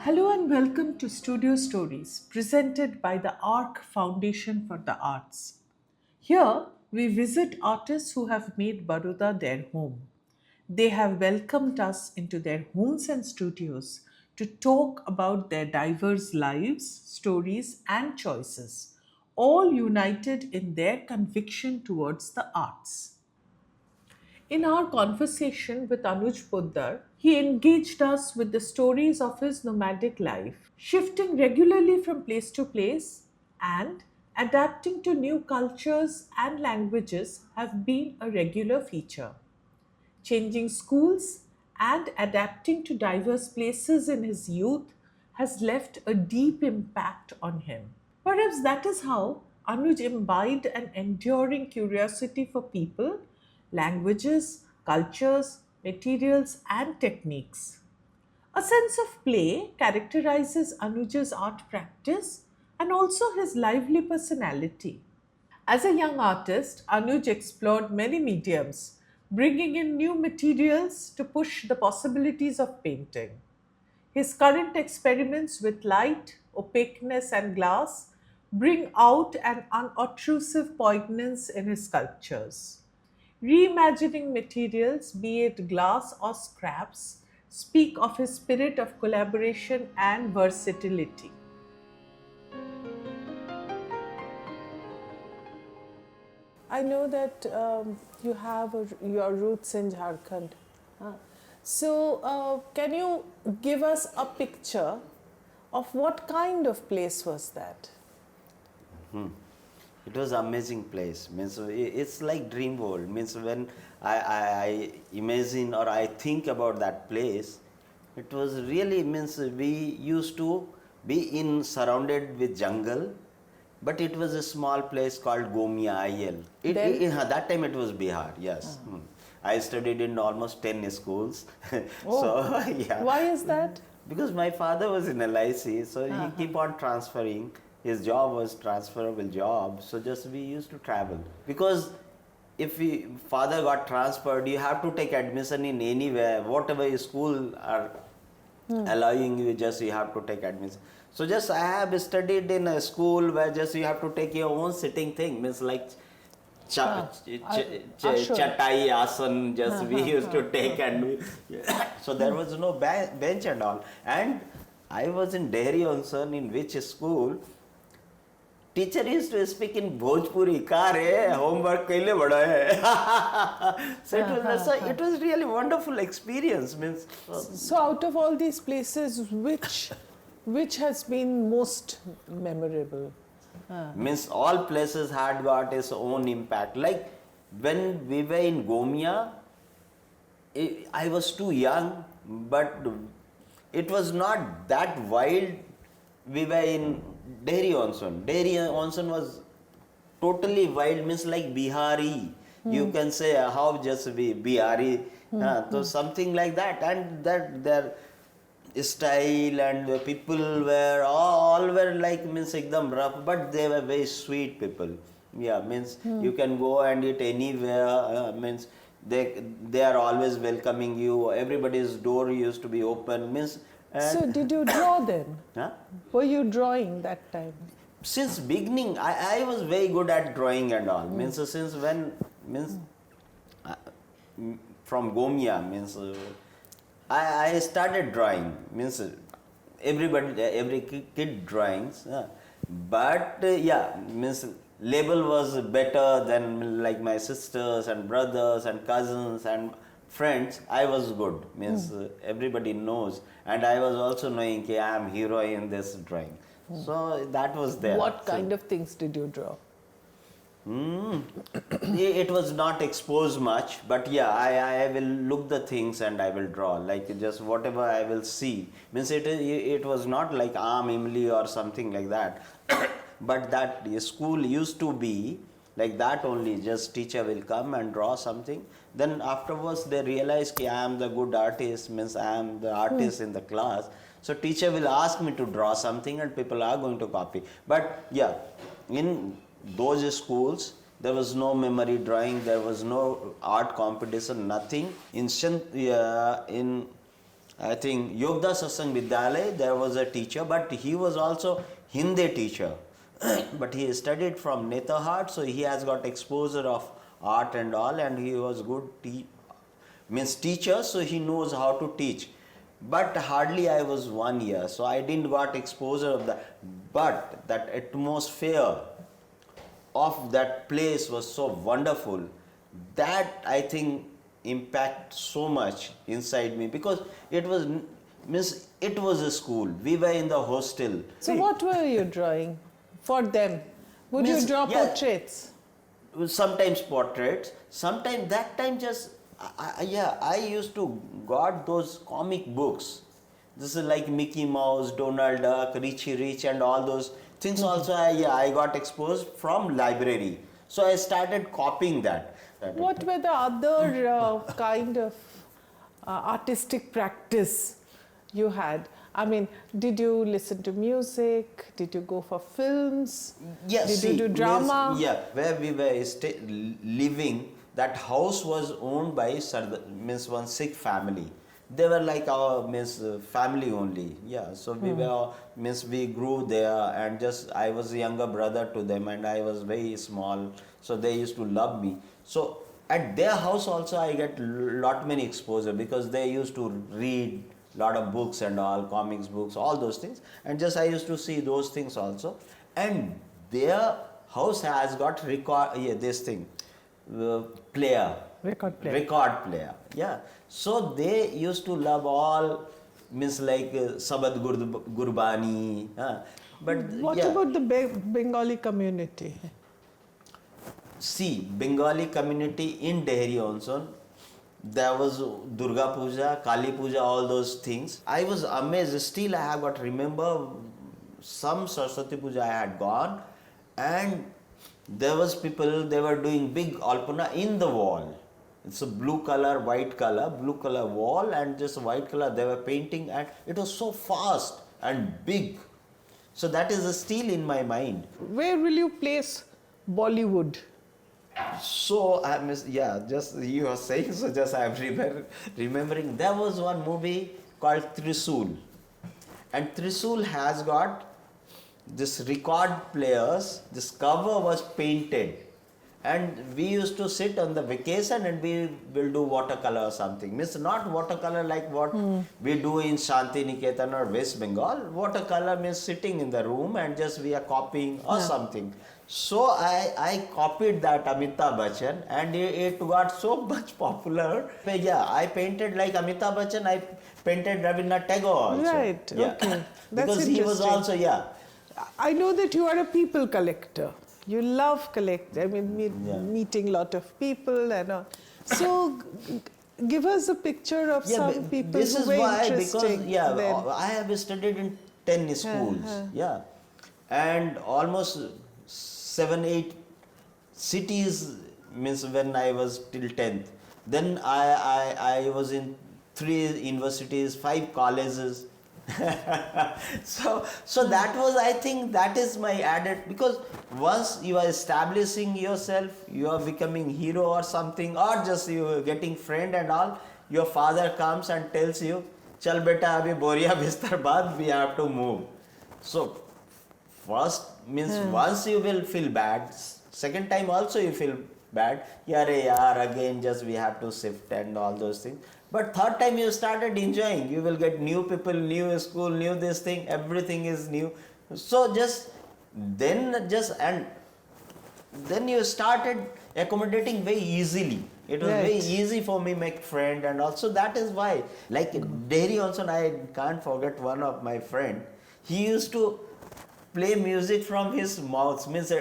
Hello and welcome to Studio Stories, presented by the ARC Foundation for the Arts. Here, we visit artists who have made Baroda their home. They have welcomed us into their homes and studios to talk about their diverse lives, stories, and choices, all united in their conviction towards the arts. In our conversation with Anuj Poddar, he engaged us with the stories of his nomadic life, shifting regularly from place to place and adapting to new cultures and languages have been a regular feature. Changing schools and adapting to diverse places in his youth has left a deep impact on him. Perhaps that is how Anuj imbibed an enduring curiosity for people, languages, cultures, materials, and techniques. A sense of play characterizes Anuj's art practice and also his lively personality. As a young artist, Anuj explored many mediums, bringing in new materials to push the possibilities of painting. His current experiments with light, opaqueness, and glass bring out an unobtrusive poignance in his sculptures. Reimagining materials, be it glass or scraps, speak of his spirit of collaboration and versatility. I know that you have your roots in Jharkhand. Huh? So, can you give us a picture of what kind of place was that? It was amazing place. Means it's like dream world. Means when I imagine or I think about that place, it was really means we used to be in surrounded with jungle, but it was a small place called Gomia IL. That time it was Bihar. Yes. I studied in almost 10 schools. Oh, So yeah. why is that? Because my father was in LIC, so he keep on transferring. His job was transferable job, so just we used to travel. Because if father got transferred, you have to take admission in anywhere, whatever school are allowing you, just you have to take admission. So just I have studied in a school where just you have to take your own sitting thing, means like chatai asan, just we used to take and so there was no bench and all. And I was in Dehri also, in which school teacher used to speak in Bhojpuri, ka re, homework kaile bada hai. So it was really wonderful experience. Means So, out of all these places, which has been most memorable? means all places had got its own impact. Like when we were in Gomia, I was too young, but it was not that wild. We were in Dehri Onson. Dehri Onson was totally wild, means like Bihari. You can say how just be Bihari, so something like that. And that their style and the people were all were like means ekdam rough, but they were very sweet people. Yeah, means you can go and eat anywhere. Means they are always welcoming you. Everybody's door used to be open. Means So, did you draw then? huh? Were you drawing that time? Since beginning, I was very good at drawing and all. Means since when means uh, from Gomia means I started drawing. Means every kid drawings. But yeah, means label was better than like my sisters and brothers and cousins and friends. I was good. Means everybody knows, and I was also knowing that I am hero in this drawing. So that was there. What kind of things did you draw? It was not exposed much, but yeah, I will look the things and I will draw, like just whatever I will see. Means it was not like Aam Imli or something like that, but that school used to be like that only. Just teacher will come and draw something. Then afterwards they realize that I am the good artist, means I am the artist in the class. So teacher will ask me to draw something and people are going to copy. But yeah, in those schools there was no memory drawing, there was no art competition, nothing. In I think Yogda Satsang Vidyalaya, there was a teacher, but he was also Hindi teacher. But he studied from Netherhart, so he has got exposure of art and all, and he was good means teacher, so he knows how to teach. But hardly I was 1 year, so I didn't got exposure of that. But that atmosphere of that place was so wonderful that I think impact so much inside me, because it was means it was a school. We were in the hostel. So what were you drawing for them? Would you Means, draw yeah. portraits? Sometimes portraits, sometimes that time just I used to got those comic books. This is like Mickey Mouse, Donald Duck, Richie Rich, and all those things. Also, I got exposed from library, so I started copying that. What were the other kind of artistic practice you had? I mean, did you listen to music? Did you go for films? Yeah, did see, you do drama? where we were living, that house was owned by means one Sikh family. They were like our family only. Yeah, so we were we grew there, and just I was a younger brother to them, and I was very small, so they used to love me. So at their house also I get lot many exposure, because they used to read lot of books and all, comics books, all those things, and just I used to see those things also. And their house has got this thing, player, record player. Yeah, so they used to love all like Sabad Gurbani. But what about the Bengali community? See, Bengali community in Dehri also, there was Durga Puja, Kali Puja, all those things. I was amazed. Still, I have got remember some Saraswati Puja I had gone, and there was people, they were doing big alpana in the wall. It's a blue color wall, and just white color they were painting, and it was so fast and big. So that is still in my mind. Where will you place Bollywood? So just you are saying, so just I am remembering there was one movie called Trisul, and Trisul has got this record players. This cover was painted, and we used to sit on the vacation, and we will do watercolor or something. Means not watercolor like what we do in Shanti Niketan or West Bengal. Watercolor means sitting in the room and just we are copying or something. So I copied that Amitabh Bachchan, and it got so much popular. But yeah, I painted like Amitabh Bachchan. I painted Rabindranath Tagore also. Right. Yeah. Okay. That's because he was also I know that you are a people collector. You love meeting lot of people and all. So give us a picture of some people this who is were why, interesting. because then. I have studied in 10 schools. And almost 7-8 cities, means when I was till 10th. Then I was in 3 universities, 5 colleges. so that was, I think that is my added, because once you are establishing yourself, you are becoming hero or something, or just you are getting friend and all, your father comes and tells you, chal beta abhi boriya bistar baad, we have to move. So first means once you will feel bad, second time also you feel bad, again just we have to shift and all those things. But third time you started enjoying, you will get new people, new school, new this thing, everything is new. So then you started accommodating very easily. It was very easy for me make friend, and also that is why, like Dehri also, I can't forget one of my friend, he used to play music from his mouth, means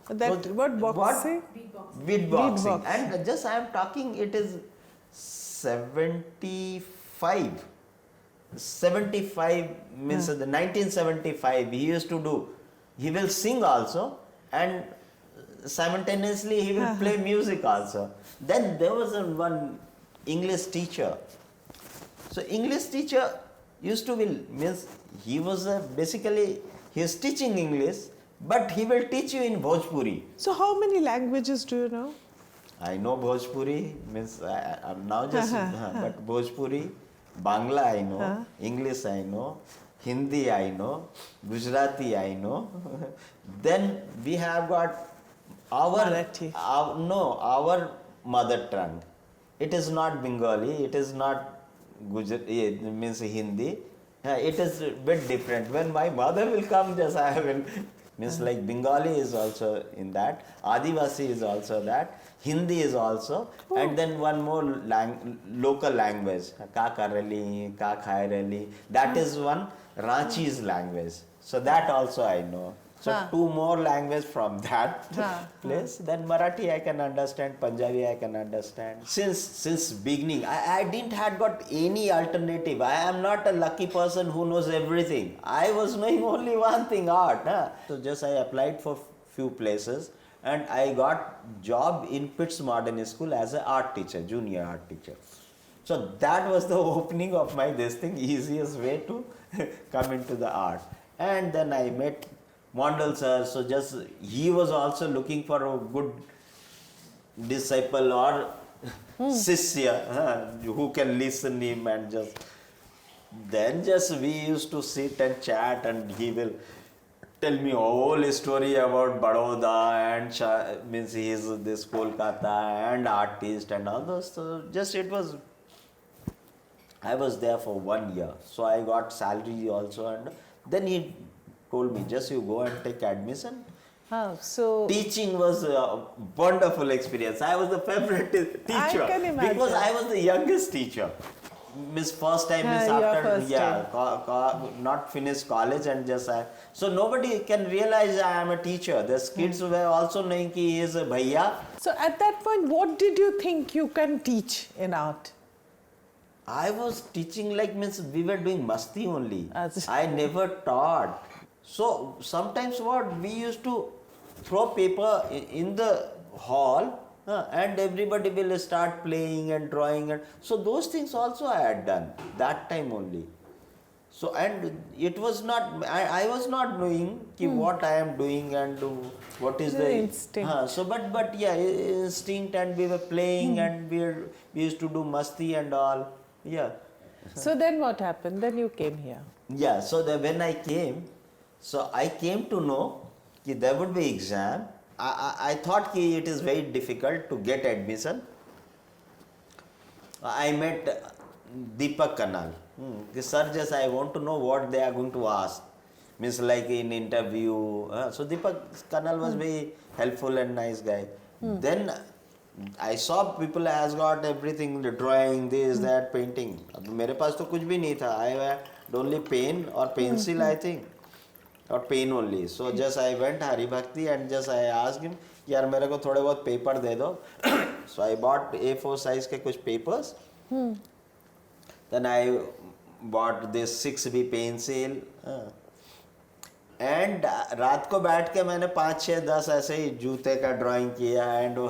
what boxing? Beatboxing. And just I am talking, it is 75 means the 1975 he used to do. He will sing also, and simultaneously he will play music also. Then there was one English teacher. So English teacher used to means he was basically he is teaching English, but he will teach you in Bhojpuri. So how many languages do you know? I know Bhojpuri, means I'm now just, but Bhojpuri, Bangla I know, English I know, Hindi I know, Gujarati I know. Then we have got Marathi. our mother tongue. It is not Bengali, it is not Gujarati, it means Hindi. It is a bit different. When my mother will come, just I will means like Bengali is also in that, Adivasi is also that, Hindi is also, and then one more local language, Ka Karali, Ka Khairali, that is one Ranchi's language. So that also I know. So two more language from that place. Then Marathi I can understand, Punjabi I can understand. Since beginning, I didn't had got any alternative. I am not a lucky person who knows everything. I was knowing only one thing, art. So just I applied for few places and I got job in Pitt's Modern School as an art teacher, junior art teacher. So that was the opening of my this thing, easiest way to come into the art. And then I met Mondal sir, so just he was also looking for a good disciple or sisya who can listen him and just we used to sit and chat and he will tell me whole story about Baroda and means he is this Kolkata and artist and all those. So just I was there for 1 year, so I got salary also, and then he told me just you go and take admission. So Teaching was a wonderful experience. I was the favorite teacher I can imagine. because I was the youngest teacher. Miss first time is your after first not finished college and just so nobody can realize I am a teacher. The kids were also knowing he is a bhaiya. So at that point, what did you think you can teach in art? I was teaching like means we were doing masti only. As- I never taught. So sometimes what we used to throw paper in the hall and everybody will start playing and drawing and so those things also I had done that time only. So and it was not I was not knowing what I am doing and what is the instinct. so but yeah, instinct, and we were playing and we used to do masti and all. Yeah. So then what happened? Then you came here. Yeah, so when I came, so I came to know that there would be exam. I thought that it is very difficult to get admission. I met Deepak Kanal. Sir, just I want to know what they are going to ask. Means like in interview. So Deepak Kanal was very helpful and nice guy. Then I saw people has got everything, the drawing, this, that, painting. अब मेरे पास तो कुछ भी नहीं था. I had only pen or pencil, I think, or pen only. So just I went Hari Bhakti and just I asked him, यार मेरे को थोड़े बहुत paper दे दो. So I bought A4 size के कुछ papers. Then I bought this 6B pencil. And रात को बैठ के मैंने 5, 6, 10 ऐसे ही जूते का ड्राइंग किया एंड वो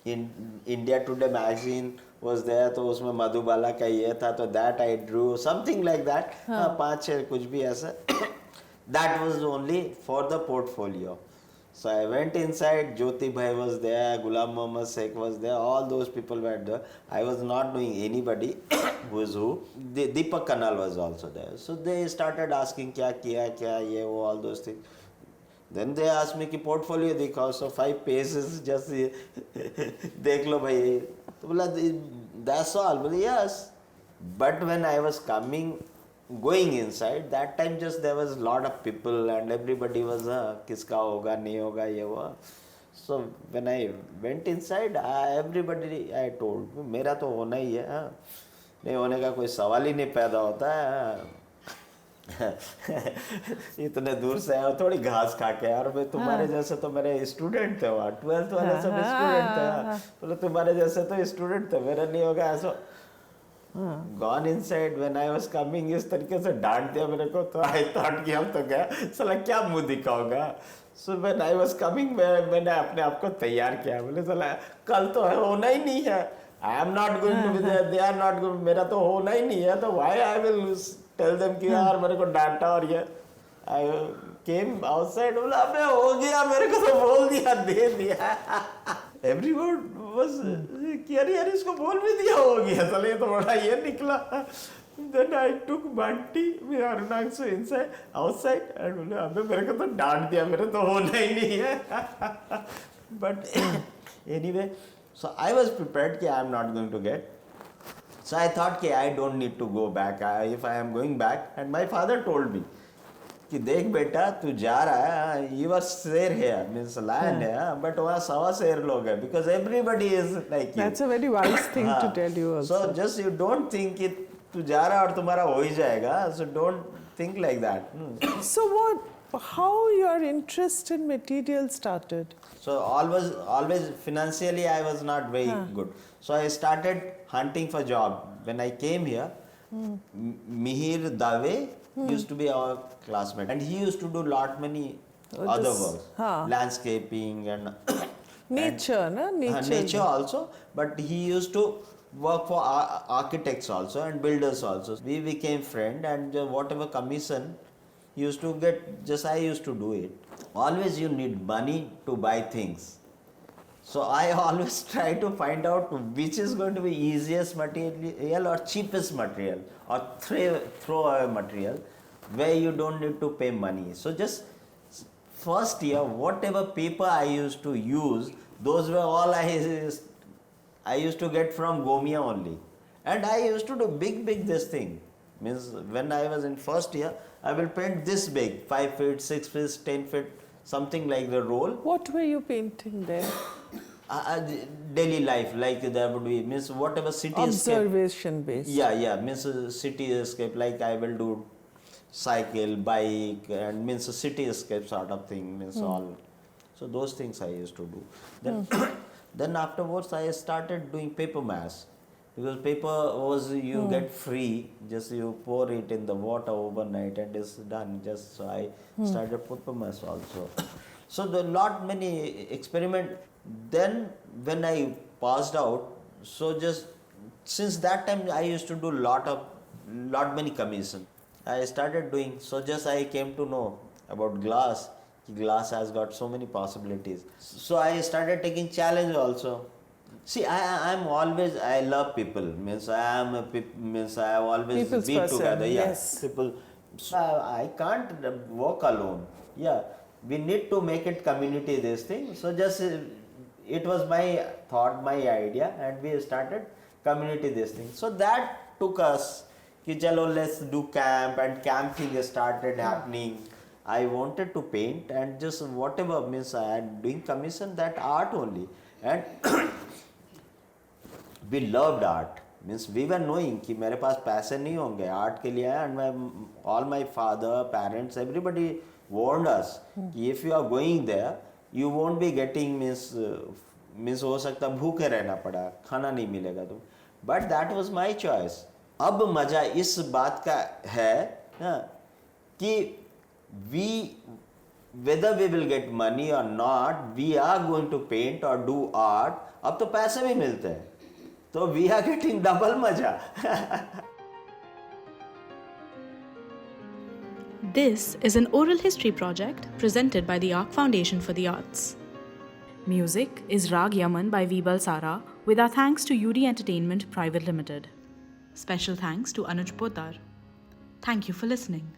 India Today magazine was there, तो उसमें मधुबाला का ये था, तो that I drew something like that. 5, 6 कुछ भी ऐसा. That was only for the portfolio. So I went inside, Jyoti Bhai was there, Ghulam Mohammad Sheikh was there, all those people were there. I was not knowing anybody who is who. Deepak Kanal was also there. So they started asking, kya kiya, kya ye, wo, all those things. Then they asked me ki portfolio dikhao. So 5 pages, just dekh lo bhai. So bola, that's all. But yes. But when I was going inside, that time just there was a lot of people and everybody was kiska hoga, nahi hoga, ye wo. So when I went inside, everybody I told, मेरा तो होना ही है, नहीं होने का कोई सवाल ही नहीं पैदा होता है. इतने दूर से आया, थोड़ी घास खा के, यार भाई तुम्हारे जैसे तो मेरे स्टूडेंट थे वहाँ, 12th वाले सब स्टूडेंट थे. बोले तुम्हारे जैसे तो स्टूडेंट थे, मेरा नहीं होगा ऐसा. Gone inside, when I was coming, इस तरीके से डांट दिया मेरे को, तो I thought कि हम तो गया, साला क्या मुंह दिखाऊंगा. So when I was coming, मैंने अपने आप को तैयार किया. बोले साला कल तो होना ही नहीं है. I am not going to be there, they are not going, मेरा तो होना ही नहीं है, तो why I will tell them कि यार मेरे को डांटा और ये. I came outside, बोला अबे हो गया, मेरे को तो बोल दिया, दे दिया. Everyone बस कि अरे यार इसको बोल भी दिया होगी, असल ये तो बड़ा ये निकला. Then I took Bunty with Arunaksu inside, outside, and बोले अबे मेरे को तो डांट दिया, मेरे तो होना ही नहीं है. But anyway, so I was prepared कि I am not going to get. So I thought कि I don't need to go back. If I am going back, and my father told me कि देख बेटा तू जा रहा है, you are शेर है, means lion है, but वहाँ 100 शेर लोग हैं, because everybody is like you. That's a very wise thing to tell you also. So just you don't think कि तू जा रहा है और तुम्हारा हो ही जाएगा. So don't think like that. So how your interest in material started? So always financially I was not very good. So I started hunting for job. When I came here, Mihir Dave used to be our classmate, and he used to do many other works, landscaping and nature, nature also. But he used to work for architects also and builders also. We became friend, and whatever commission he used to get, just I used to do it. Always you need money to buy things. So I always try to find out which is going to be easiest material or cheapest material or throwaway material where you don't need to pay money. So just first year, whatever paper I used to use, those were all I used to get from Gomia only. And I used to do big this thing. Means when I was in first year, I will paint this big, 5 feet, 6 feet, 10 feet, something like the roll. What were you painting there? Daily life, like there would be, means whatever city observation escape. based. Yeah, means city escape, like I will do cycle, bike, and means a city escape sort of thing, means all. So those things I used to do. Then, then afterwards I started doing paper mass. Because paper was you get free, just you pour it in the water overnight and it's done. Just so I started paper mass also. So there are many experiment. Then when I passed out, so just since that time I used to do many commission. I started doing, so just I came to know about glass. Glass has got so many possibilities. So I started taking challenge also. See, I'm always, I love people. Means I am means I have always People's been person, together. yes. People. So I can't work alone. Yeah, we need to make it community this thing. So just it was my thought, my idea, and we started community this thing. So that took us कि चलो let's do camp, and camping started happening. I wanted to paint and just whatever, means I am doing commission that art only, and we loved art. Means we were knowing कि मेरे पास पैसे नहीं होंगे art के लिए, and all my father, parents, everybody warned us कि if you are going there, you won't be getting means हो सकता भूखे रहना पड़ा, खाना नहीं मिलेगा तुम. But that was my choice. अब मजा इस बात का है कि whether we will get money or not, we are going to paint or do art. अब तो पैसे भी मिलते हैं, तो we are getting double मजा. This is an oral history project presented by the Arc Foundation for the Arts. Music is Rag Yaman by Vibal Sara, with our thanks to UD Entertainment Private Limited. Special thanks to Anuj Poddar. Thank you for listening.